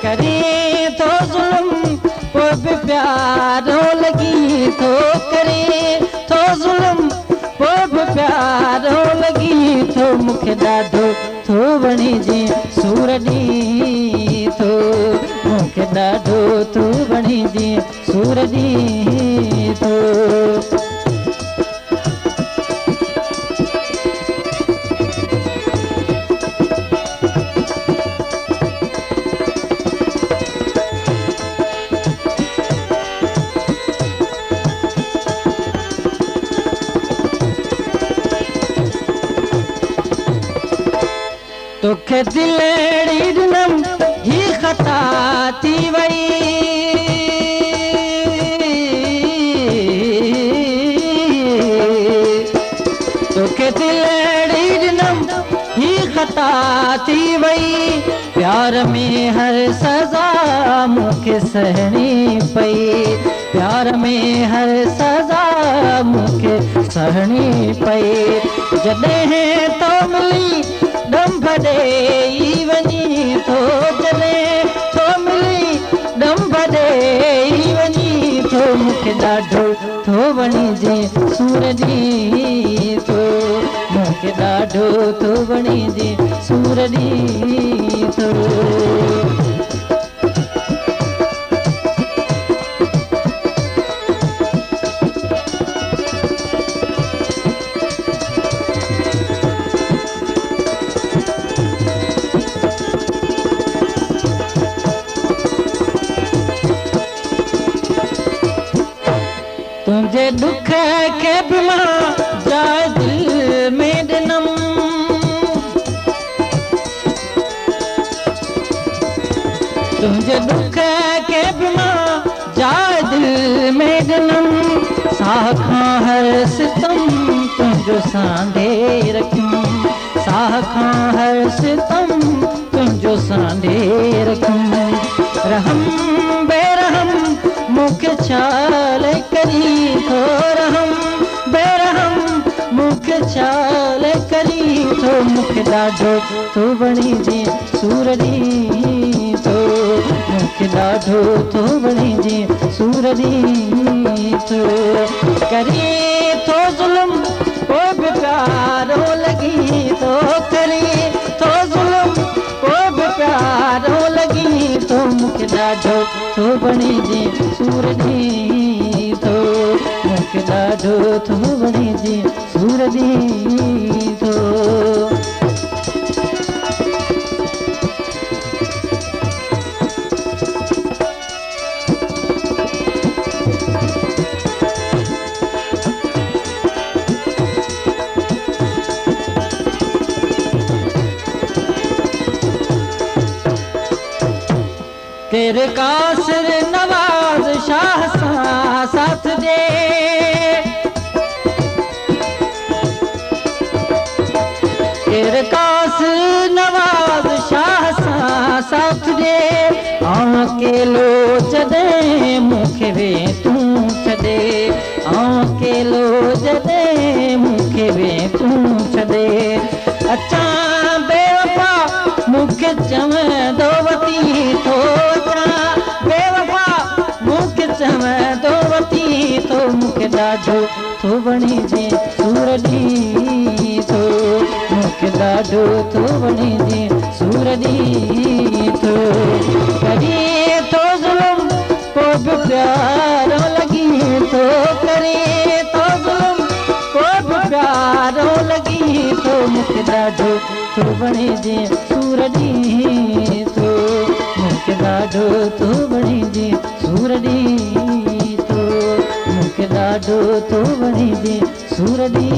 करे तो जुल्म पोइ बि प्यारो लॻी थो, करे तो जुल्म पोइ बि प्यारो लॻी थो, मूंखे ॾाढो थो वणिजे सूर ॾी थो, मूंखे ॾाढो थो वणिजे सूर ॾी थो। तोखे दिलड़ी ॾिनम ही ख़ता थी वई, तोखे दिलड़ी ॾिनम ही ख़ता थी वई, प्यार में हर सज़ा मूंखे सहणी पई, प्यार में हर सज़ा मूंखे सहणी पई, जॾहिं तो मिली दम भॾेई वञी थो, जॾहिं तो मिली दम भॾेई वञी थो, मूंखे ॾाढो थो वणिजे सूर ॾी थो, मूंखे ॾाढो थो वणिजे सूर ॾी थो। तुंहिंजे दुख खे बि मां जाइ दिल में ॾिनम, तुंहिंजे दुख खे बि मां जाइ दिल में ॾिनम, साह खां हर सितम तुंहिंजो सांढे रखियुम, साह खां हर सितम तुंहिंजो सांढे रखियुम, रहम बेरहम मूंखे छाल करी थो, रहम बेरहम मूंखे छाल करी थो, मूंखे ॾाढो थो वणिजे सूर ॾी थो, मूंखे ॾाढो थो वणिजे सूर ॾी थो, करे थो ज़ुल्म पोइ बि प्यारो लॻी थो, करे थो ज़ुल्म पोइ बि प्यारो लॻी थो, मूंखे ॾाढो थो वणिजे सूर ॾी थो, मूंखे ॾाढो थो वणिजे सूर ॾी थो। केर कासिर नवाज़ शाह सां साथ ॾे, केर कासिर नवाज़ शाह सां साथ ॾे, आउं अकेलो जॾहिं मूंखे वे तूं छॾे, आउं अकेलो जॾहिं मूंखे वे तूं छॾे, अचां बेवफ़ा मूंखे चवंदो वती थो, बेवफ़ा मूंखे चवंदो वती थो, मूंखे ॾाढो थो वणिजे सूर ॾी थो, मूंखे ॾाढो थो वणिजे सूर ॾी थो, करे थो ज़ुल्म पोइ बि प्यारो लॻी थो, करे थो ज़ुल्म पोइ बि प्यारो लॻी थो, मूंखे ॾाढो थो वणिजे सूर ॾी थो, मूंखे ॾाढो थो वणिजे सूर ॾी थो, मूंखे ॾाढो थो वणिजे सूर ॾी